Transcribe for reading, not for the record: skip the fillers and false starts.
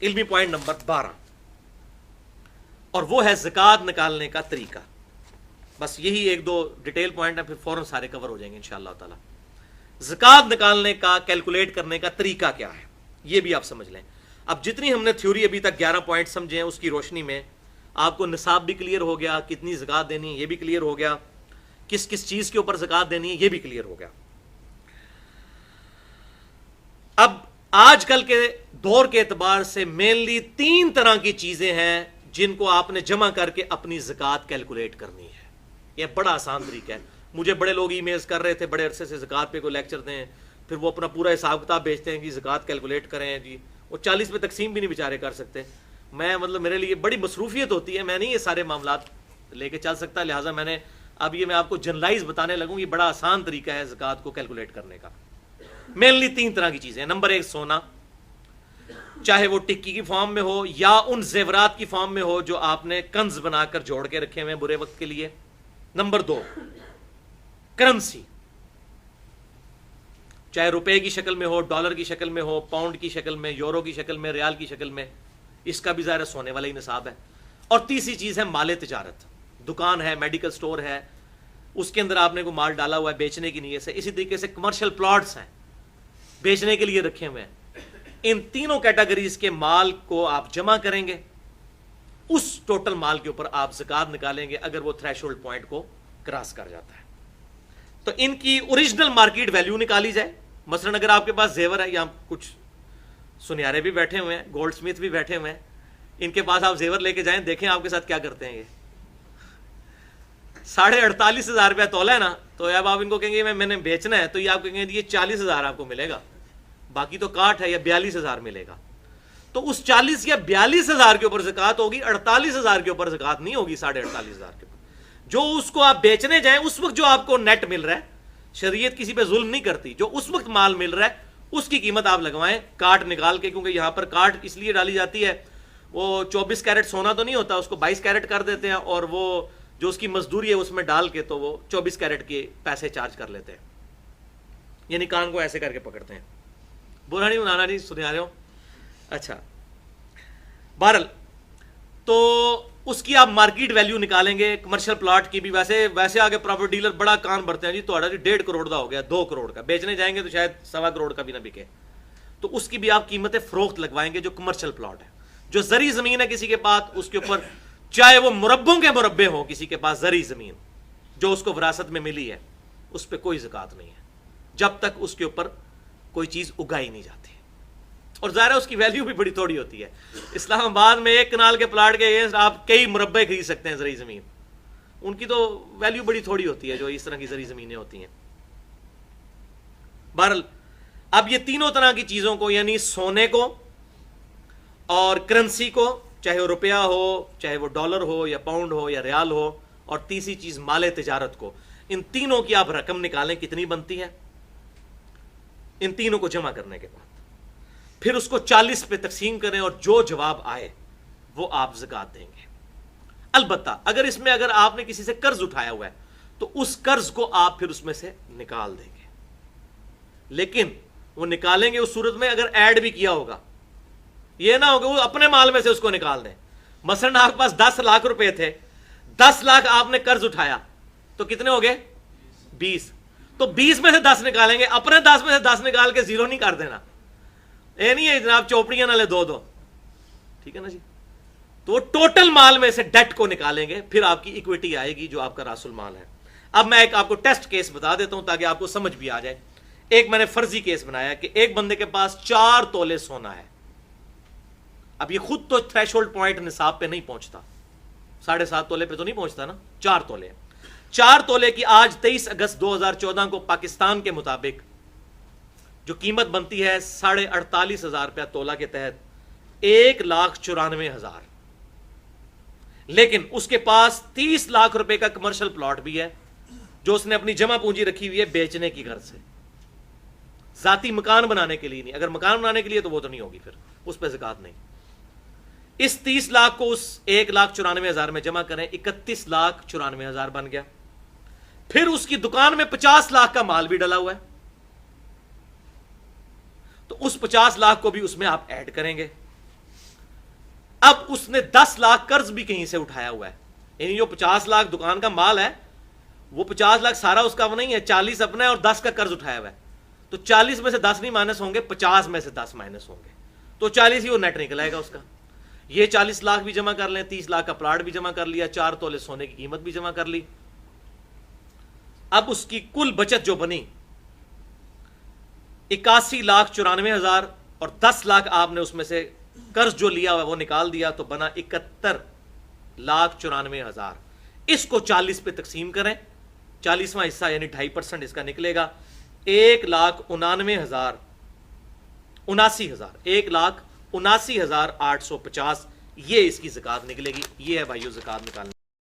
علمی point number 12، اور وہ ہے زکات نکالنے کا طریقہ. بس یہی ایک دو ڈیٹیل پوائنٹ ہیں، پھر فوراً سارے کور ہو جائیں گے انشاءاللہ تعالی. زکات نکالنے کا کیلکولیٹ کرنے کا طریقہ کیا ہے یہ بھی آپ سمجھ لیں. اب جتنی ہم نے تھیوری ابھی تک 11 پوائنٹ سمجھے ہیں، اس کی روشنی میں آپ کو نصاب بھی کلیئر ہو گیا، کتنی زکات دینی ہے یہ بھی کلیئر ہو گیا، کس کس چیز کے اوپر زکات دینی ہے یہ بھی کلیئر ہو گیا. اب آج کل کے دور کے اعتبار سے مینلی 3 طرح کی چیزیں ہیں جن کو آپ نے جمع کر کے اپنی زکات کیلکولیٹ کرنی ہے. یہ بڑا آسان طریقہ ہے. مجھے بڑے لوگ ای میلز کر رہے تھے بڑے عرصے سے، زکات پہ کوئی لیکچر دیں، پھر وہ اپنا پورا حساب کتاب بیچتے ہیں کہ زکات کیلکولیٹ کریں جی، وہ 40 پہ تقسیم بھی نہیں بیچارے کر سکتے. میں مطلب میرے لیے بڑی مصروفیت ہوتی ہے، میں نہیں یہ سارے معاملات لے کے چل سکتا، لہٰذا میں نے اب یہ میں آپ کو جنرلائز بتانے لگوں. یہ بڑا آسان طریقہ ہے زکات کو کیلکولیٹ کرنے کا. مینلی 3 طرح کی چیزیں. نمبر 1 سونا، چاہے وہ ٹکی کی فارم میں ہو یا ان زیورات کی فارم میں ہو جو آپ نے کنز بنا کر جوڑ کے رکھے ہوئے ہیں برے وقت کے لیے. نمبر 2 کرنسی، چاہے روپے کی شکل میں ہو، ڈالر کی شکل میں ہو، پاؤنڈ کی شکل میں، یورو کی شکل میں، ریال کی شکل میں، اس کا بھی ظاہر سونے والا ہی نصاب ہے. اور تیسری چیز ہے مال تجارت، دکان ہے، میڈیکل سٹور ہے، اس کے اندر آپ نے کوئی مال ڈالا ہوا ہے بیچنے کی نیت سے. اسی طریقے سے کمرشل پلاٹس ہیں بیچنے کے لیے رکھے ہوئے ہیں. ان تینوں کیٹیگریز کے مال کو آپ جمع کریں گے، اس ٹوٹل مال کے اوپر آپ زکات نکالیں گے اگر وہ تھریش ہولڈ پوائنٹ کو کراس کر جاتا ہے. تو ان کی اوریجنل مارکیٹ ویلیو نکالی جائے. مثلا اگر آپ کے پاس زیور ہے، یا کچھ سنیارے بھی بیٹھے ہوئے ہیں، گولڈ سمتھ بھی بیٹھے ہوئے ہیں، ان کے پاس آپ زیور لے کے جائیں، دیکھیں آپ کے ساتھ کیا کرتے ہیں. یہ 48,500 روپیہ تولہ ہے نا، تو اب آپ ان کو کہیں گے میں نے بیچنا ہے، تو یہ آپ کہیں گے یہ 40,000 آپ کو ملے گا، باقی تو کاٹ ہے، یا 42,000 ملے گا. تو اس 40 یا 42,000 کے اوپر زکات ہوگی، 48,000 کے اوپر زکات نہیں ہوگی. 48,500 کے اوپر جو اس کو آپ بیچنے جائیں اس وقت جو آپ کو نیٹ مل رہا ہے، شریعت کسی پہ ظلم نہیں کرتی، جو اس وقت مال مل رہا ہے اس کی قیمت آپ لگوائیں کاٹ نکال کے. کیونکہ یہاں پر کاٹ اس لیے ڈالی جاتی ہے، وہ 24 کیرٹ سونا تو نہیں ہوتا، اس کو 22 کیرٹ کر دیتے ہیں، اور وہ جو اس کی مزدوری ہے اس میں ڈال کے تو وہ 24 کیرٹ کے پیسے چارج کر لیتے ہیں. یعنی کان کو ایسے کر کے پکڑتے ہیں. برا نہیں بنانا جی، سنے آ رہے ہو. اچھا، بہرحال تو اس کی آپ مارکیٹ ویلیو نکالیں گے. کمرشل پلاٹ کی بھی ویسے آگے پراپرٹی ڈیلر بڑا کان بھرتے ہیں جی، تو 1.5 کروڑ کا ہو گیا، 2 کروڑ کا بیچنے جائیں گے تو شاید 1.25 کروڑ کا بھی نہ بکے. تو اس کی بھی آپ قیمت فروخت لگوائیں گے. جو کمرشل پلاٹ ہے، جو زرعی زمین ہے کسی کے پاس، اس کے اوپر چاہے وہ مربوں کے مربے ہوں، کسی کے پاس زرعی زمین جو اس کو وراثت میں ملی ہے، اس پہ کوئی زکات نہیں ہے جب تک اس کے اوپر کوئی چیز اگائی نہیں جاتی. اور ظاہر ہے اس کی ویلیو بھی بڑی تھوڑی ہوتی ہے. اسلام آباد میں 1 کنال کے پلاٹ کے آپ کئی مربے خرید سکتے ہیں زرعی زمین، ان کی تو ویلیو بڑی تھوڑی ہوتی ہے جو اس طرح کی زرعی زمینیں ہوتی ہیں. بہرحال اب یہ تینوں طرح کی چیزوں کو، یعنی سونے کو اور کرنسی کو، چاہے وہ روپیہ ہو، چاہے وہ ڈالر ہو یا پاؤنڈ ہو یا ریال ہو، اور تیسری چیز مال تجارت کو، ان تینوں کی آپ رقم نکالیں کتنی بنتی ہے. ان تینوں کو جمع کرنے کے بعد پھر اس کو 40 پہ تقسیم کریں، اور جو جواب آئے وہ آپ زکات دیں گے. البتہ اگر آپ نے کسی سے قرض اٹھایا ہوا ہے تو اس قرض کو آپ پھر اس میں سے نکال دیں گے. لیکن وہ نکالیں گے اس صورت میں اگر ایڈ بھی کیا ہوگا. یہ نہ ہوگا وہ اپنے مال میں سے اس کو نکال دیں. مثلا آپ کے پاس 10 لاکھ روپے تھے، 10 لاکھ آپ نے قرض اٹھایا تو کتنے ہو گئے؟ 20. تو 20 میں سے 10 نکالیں گے، اپنے 10 میں سے 10 نکال کے 0 نہیں کر دینا. یہ نہیں ہے جناب چوپڑیاں نہ لے دو، ٹھیک ہے نا جی. تو وہ ٹوٹل مال میں سے ڈیٹ کو نکالیں گے، پھر آپ کی ایکویٹی آئے گی جو آپ کا راس المال ہے. اب میں آپ کو ٹیسٹ کیس بتا دیتا ہوں تاکہ آپ کو سمجھ بھی آ جائے. ایک میں نے فرضی کیس بنایا کہ ایک بندے کے پاس 4 تولے سونا ہے. اب یہ خود تو تھریش ہولڈ پوائنٹ نصاب پہ نہیں پہنچتا، 7.5 تولے پہ تو نہیں پہنچتا نا، 4 تولے. 4 تولے کی آج 23 اگست 2014 کو پاکستان کے مطابق جو قیمت بنتی ہے 48,500 روپیہ تولہ کے تحت 1,94,000. لیکن اس کے پاس 30 لاکھ روپے کا کمرشل پلاٹ بھی ہے جو اس نے اپنی جمع پونجی رکھی ہوئی ہے بیچنے کی غرض سے، ذاتی مکان بنانے کے لیے نہیں. اگر مکان بنانے کے لیے تو وہ تو نہیں ہوگی، پھر اس پہ زکات نہیں. اس 30 لاکھ کو اس 1,94,000 میں جمع کریں، 31,94,000 بن گیا. پھر اس کی دکان میں 50 لاکھ کا مال بھی ڈلا ہوا ہے، تو اس 50 لاکھ کو بھی اس میں آپ ایڈ کریں گے. اب اس نے 10 لاکھ قرض بھی کہیں سے اٹھایا ہوا ہے، یعنی جو 50 لاکھ دکان کا مال ہے وہ 50 لاکھ سارا اس کا وہ نہیں ہے، 40 اپنا ہے اور 10 کا قرض اٹھایا ہوا ہے، تو 40 میں سے 10 نہیں مائنس ہوں گے، 50 میں سے 10 مائنس ہوں گے، تو 40 ہی وہ نیٹ نکل آئے گا اس کا۔ یہ 40 لاکھ بھی جمع کر لیں، 30 لاکھ کا پلاٹ بھی جمع کر لیا، 4 تولے سونے کی قیمت بھی جمع کر لی، اب اس کی کل بچت جو بنی 81,94,000 اور 10 لاکھ آپ نے اس میں سے قرض جو لیا ہوا وہ نکال دیا، تو بنا 71,94,000۔ اس کو 40 پہ تقسیم کریں، 40واں حصہ یعنی 2.5% اس کا نکلے گا 1,79,000 1,79,850، یہ اس کی زکات نکلے گی۔ یہ ہے بھائیو زکات نکالنے